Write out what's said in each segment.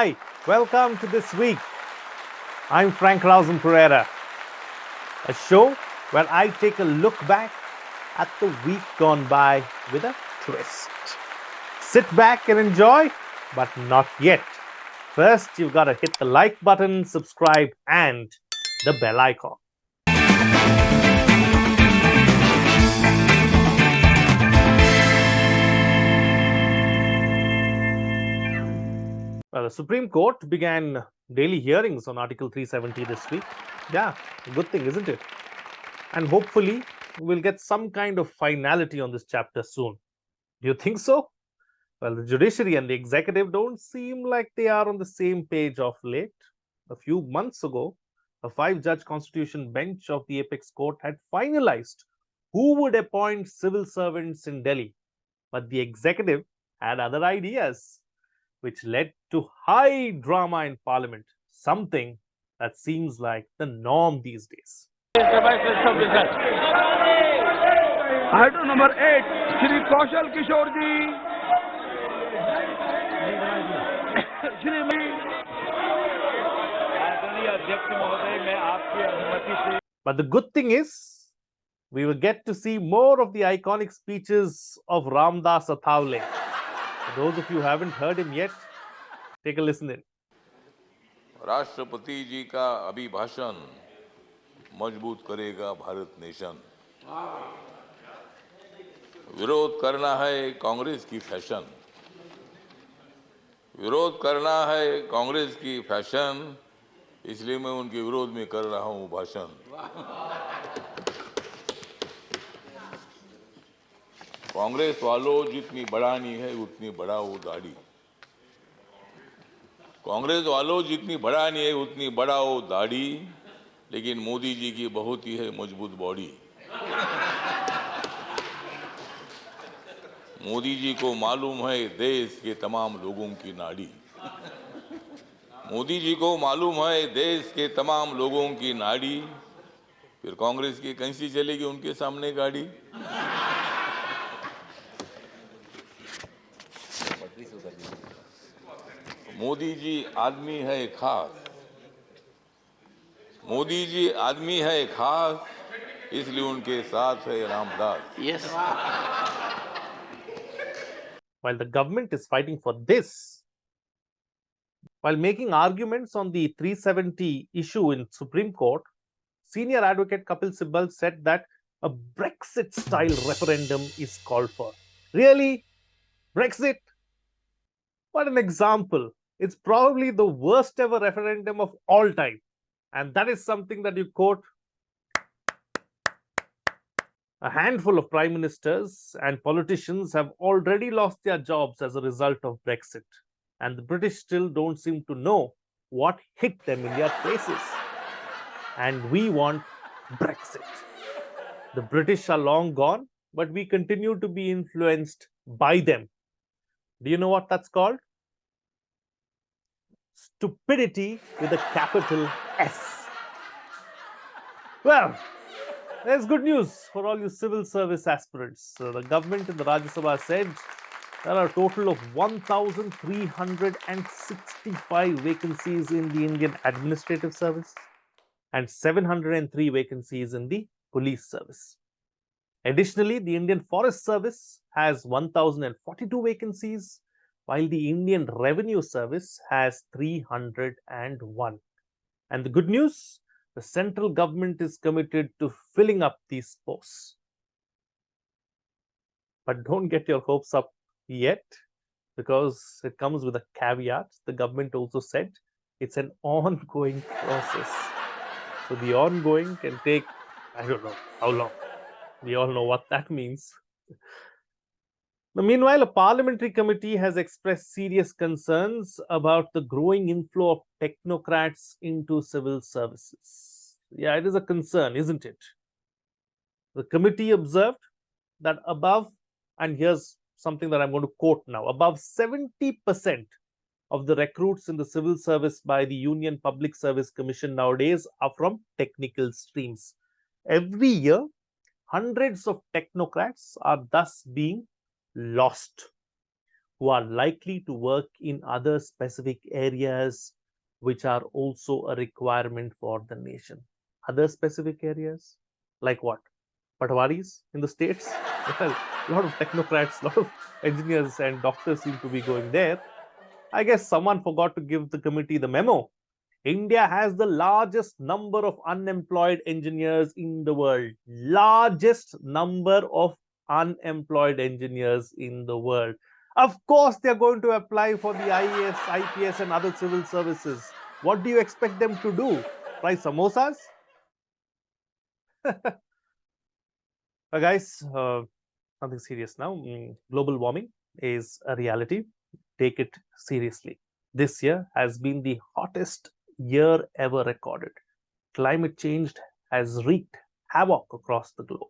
Hi, welcome to This Week. I'm frankrausanpereira, a show where I take a look back at the week gone by with a twist. Sit back and enjoy, but not yet. First, you've got to hit the like button, subscribe, and the bell icon. Well, the Supreme Court began daily hearings on Article 370 this week. Yeah, a good thing, isn't it? And hopefully, we'll get some kind of finality on this chapter soon. Do you think so? Well, the judiciary and the executive don't seem like they are on the same page of late. A few months ago, a 5-judge constitution bench of the apex court had finalized who would appoint civil servants in Delhi. But the executive had other ideas, which led to high drama in parliament, something that seems like the norm these days. Item number 8, Shri Kaushal Kishore ji. But the good thing is, we will get to see more of the iconic speeches of Ramdas Athawale. For those of you who haven't heard him yet, take a listen in. राष्ट्रपति जी का अभिभाषण मजबूत करेगा Bharat nation. विरोध करना है कांग्रेस की fashion, विरोध करना है कांग्रेस की फैशन, इसलिए मैं उनके विरोध में कर रहा हूं भाषण। कांग्रेस वालों जितनी बढ़ानी है उतनी बढ़ाओ दाढ़ी, कांग्रेस वालों जितनी बढ़ानी है उतनी बढ़ाओ दाढ़ी, लेकिन मोदी जी की बहुत ही है मजबूत बॉडी। मोदी जी को मालूम है देश के तमाम लोगों की नाड़ी, मोदी जी को मालूम है देश के तमाम लोगों की नाड़ी, फिर कांग्रेस की कैसी चलेगी उनके सामने गाड़ी। मोदी जी आदमी है खास, मोदी जी आदमी है खास, इसलिए उनके साथ है Ramdas. Yes. While the government is fighting for this, while making arguments on the 370 issue in Supreme Court, senior advocate Kapil Sibal said that a Brexit-style referendum is called for. Really? Brexit? What an example. It's probably the worst ever referendum of all time. And that is something that you quote. A handful of prime ministers and politicians have already lost their jobs as a result of Brexit. And the British still don't seem to know what hit them in their faces. And we want Brexit. The British are long gone, but we continue to be influenced by them. Do you know what that's called? Stupidity with a capital S. Well, there's good news for all you civil service aspirants. The government in the Rajya Sabha said there are a total of 1,365 vacancies in the Indian Administrative Service and 703 vacancies in the Police Service. Additionally, the Indian Forest Service has 1,042 vacancies, while the Indian Revenue Service has 301. And the good news, the central government is committed to filling up these posts. But don't get your hopes up yet, because it comes with a caveat. The government also said it's an ongoing process. So the ongoing can take, I don't know how long. We all know what that means. Now, meanwhile, a parliamentary committee has expressed serious concerns about the growing inflow of technocrats into civil services. Yeah, it is a concern, isn't it? The committee observed that above, and here's something that I'm going to quote now, above 70% of the recruits in the civil service by the Union Public Service Commission nowadays are from technical streams. Every year, hundreds of technocrats are thus being lost. who are likely to work in other specific areas which are also a requirement for the nation. Other specific areas? Like what? Patwaris in the states? Well, a lot of technocrats, a lot of engineers and doctors seem to be going there. I guess someone forgot to give the committee the memo. India has the largest number of unemployed engineers in the world. Largest number of unemployed engineers in the world. Of course, they're going to apply for the IAS, IPS, and other civil services. What do you expect them to do? Fry samosas? Guys, something serious now. Global warming is a reality. Take it seriously. This year has been the hottest year ever recorded. Climate change has wreaked havoc across the globe.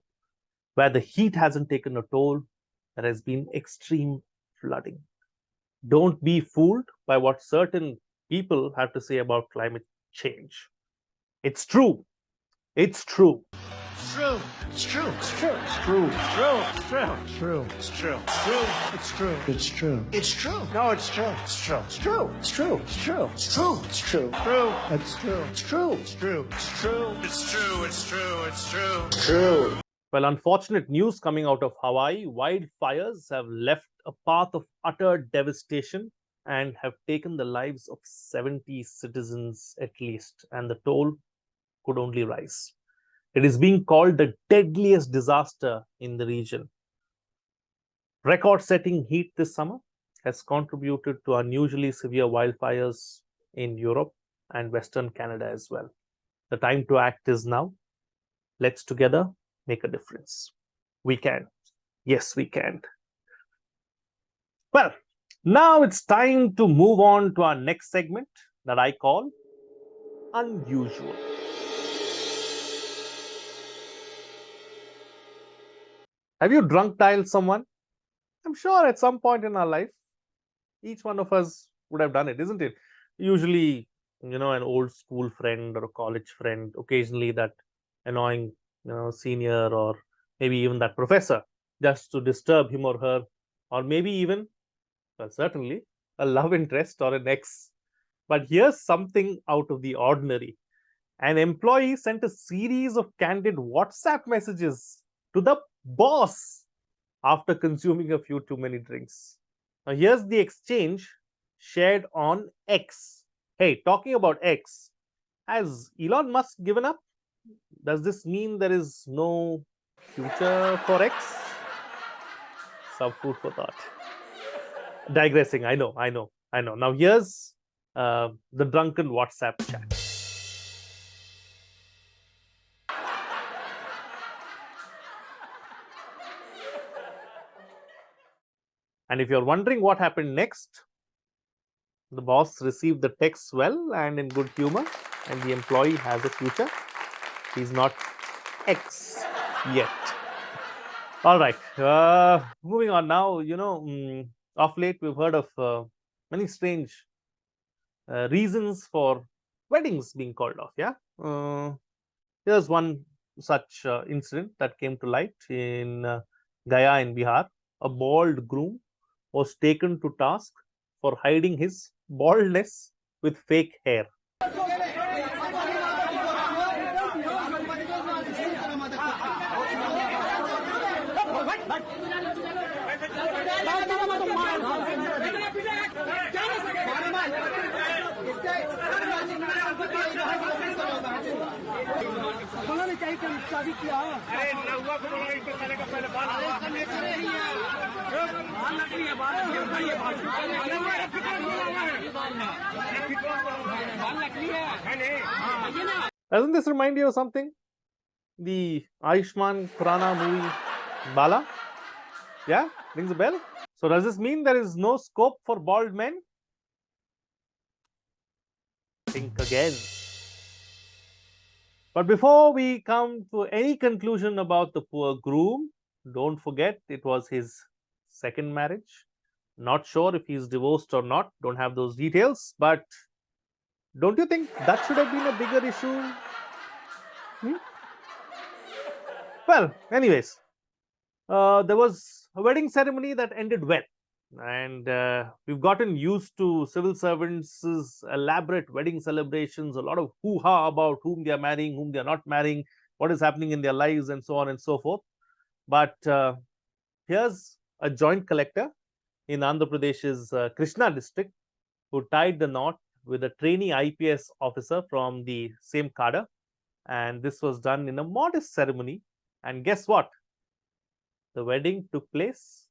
Where the heat hasn't taken a toll, there has been extreme flooding. Don't be fooled by what certain people have to say about climate change. It's true. It's true. It's true. It's true. It's true. It's true. It's true. It's true. It's true. It's true. It's true. It's true. No, it's true. It's true. It's true. It's true. It's true. It's true. It's true. True. It's true. It's true. It's true. It's true. It's true. It's true. It's true. It's true. Well, unfortunate news coming out of Hawaii. Wildfires have left a path of utter devastation and have taken the lives of 70 citizens at least, and the toll could only rise. It is being called the deadliest disaster in the region. Record-setting heat this summer has contributed to unusually severe wildfires in Europe and Western Canada as well. The time to act is now. Let's together make a difference. We can. Yes, we can. Well, now it's time to move on to our next segment that I call Unusual. Have you drunk dialed someone? I'm sure at some point in our life, each one of us would have done it, isn't it? Usually, an old school friend or a college friend, occasionally that annoying, senior, or maybe even that professor, just to disturb him or her, or maybe even, well, certainly, a love interest or an ex. But here's something out of the ordinary. An employee sent a series of candid WhatsApp messages to the boss after consuming a few too many drinks. Now, here's the exchange shared on X. Hey, talking about X, has Elon Musk given up? Does this mean there is no future for X? Some food for thought. Digressing, I know. Now, here's the drunken WhatsApp chat. And if you're wondering what happened next, the boss received the text well and in good humor, and the employee has a future. He's not X yet. All right, moving on now. Of late we've heard of many strange reasons for weddings being called off. Yeah, here's one such incident that came to light in Gaya in Bihar. A bald groom was taken to task for hiding his baldness with fake hair. Doesn't this remind you of something? The Ayushmann Khurrana movie Bala? Yeah, rings a bell. So does this mean there is no scope for bald men? Think again. But before we come to any conclusion about the poor groom, don't forget it was his second marriage. Not sure if he's divorced or not, don't have those details, but don't you think that should have been a bigger issue? Well, anyways, there was a wedding ceremony that ended well. And we've gotten used to civil servants' elaborate wedding celebrations, a lot of hoo-ha about whom they are marrying, whom they are not marrying, what is happening in their lives, and so on and so forth. But here's a joint collector in Andhra Pradesh's Krishna district who tied the knot with a trainee IPS officer from the same cadre. And this was done in a modest ceremony. And guess what? The wedding took place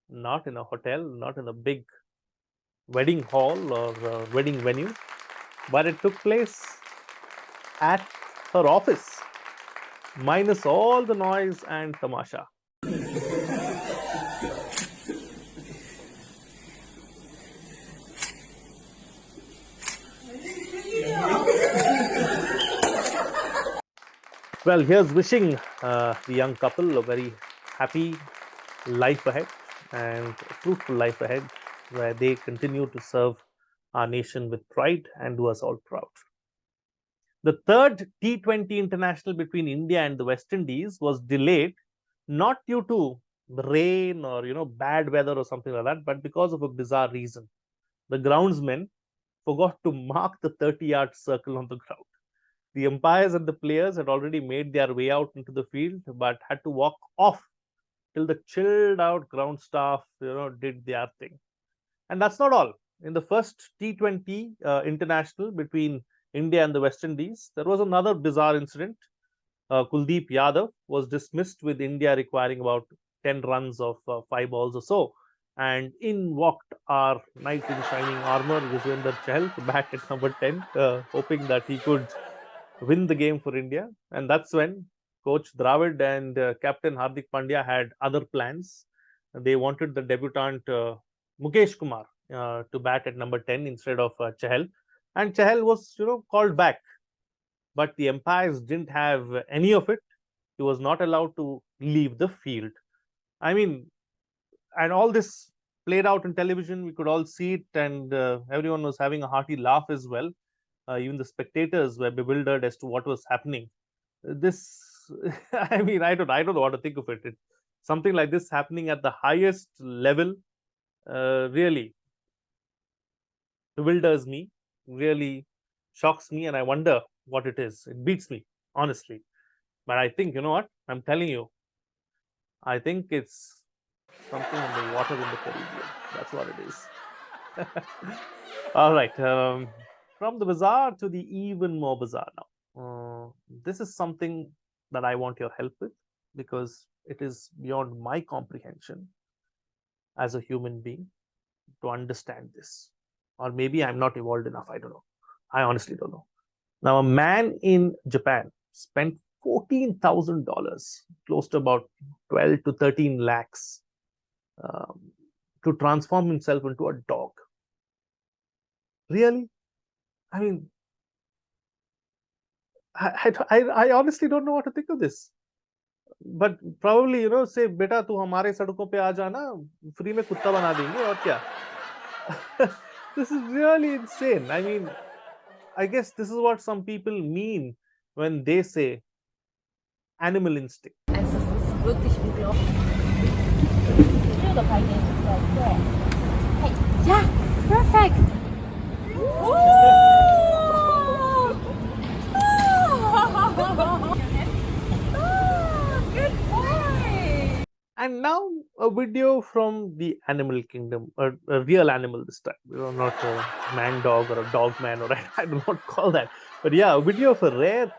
not in a hotel, not in a big wedding hall or wedding venue, but it took place at her office, minus all the noise and tamasha. Well, here's wishing the young couple a very happy life ahead and a fruitful life ahead, where they continue to serve our nation with pride and do us all proud. The third T20 international between India and the West Indies was delayed not due to rain or bad weather or something like that, but because of a bizarre reason. The groundsmen forgot to mark the 30-yard circle on the ground. The umpires and the players had already made their way out into the field, but had to walk off till the chilled out ground staff did their thing. And that's not all. In the first T20 international between India and the West Indies, there was another bizarre incident. Kuldeep Yadav was dismissed with India requiring about 10 runs of 5 balls or so. And in walked our knight in shining armor, Yuzvendra Chahal, to bat at number 10, hoping that he could win the game for India. And that's when coach Dravid and captain Hardik Pandya had other plans. They wanted the debutant Mukesh Kumar to bat at number 10 instead of Chahal. And Chahal was, called back. But the umpires didn't have any of it. He was not allowed to leave the field. I mean, and all this played out on television. We could all see it, and everyone was having a hearty laugh as well. Even the spectators were bewildered as to what was happening. This, I mean, I don't know what to think of it. Something like this happening at the highest level really bewilders me, really shocks me, and I wonder what it is. It beats me, honestly. But I think, you know what? I'm telling you, I think it's something in the water in the Caribbean. That's what it is. All right. From the bizarre to the even more bizarre now. This is something that I want your help with because it is beyond my comprehension as a human being to understand this. Or maybe I'm not evolved enough. I don't know. I honestly don't know. Now, a man in Japan spent $14,000, close to about 12 to 13 lakhs, to transform himself into a dog. Really? I mean, I honestly don't know what to think of this. But probably, say, beta, tu hamare sadkon pe aa jana, free mein kutta bana denge, aur kya? This is really insane. I mean, I guess this is what some people mean when they say animal instinct. Es ist wirklich unglaublich. Hey, ja, perfect. Good boy. And now a video from the animal kingdom, a real animal this time, not a man dog or a dog man, or I do not call that. But yeah, a video of a rare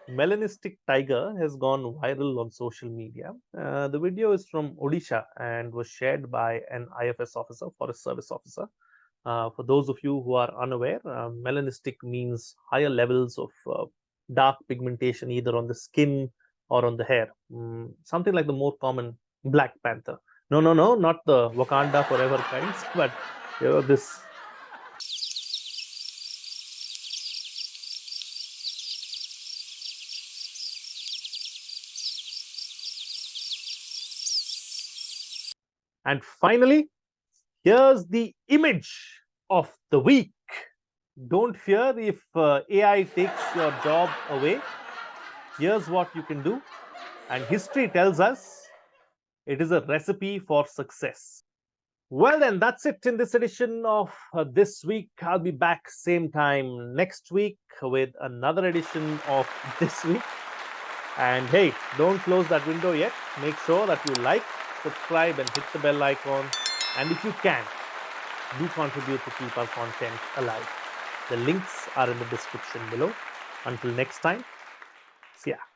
melanistic tiger has gone viral on social media. The video is from Odisha and was shared by an IFS officer, forest service officer. For those of you who are unaware, melanistic means higher levels of dark pigmentation either on the skin or on the hair. Something like the more common Black Panther. No, not the Wakanda forever kinds, but this. And finally, here's the image of the week. Don't fear if AI takes your job away. Here's what you can do. And history tells us it is a recipe for success. Well, then, that's it in this edition of This Week. I'll be back same time next week with another edition of This Week. And hey, don't close that window yet. Make sure that you like, subscribe, and hit the bell icon. And if you can, do contribute to keep our content alive. The links are in the description below. Until next time, see ya.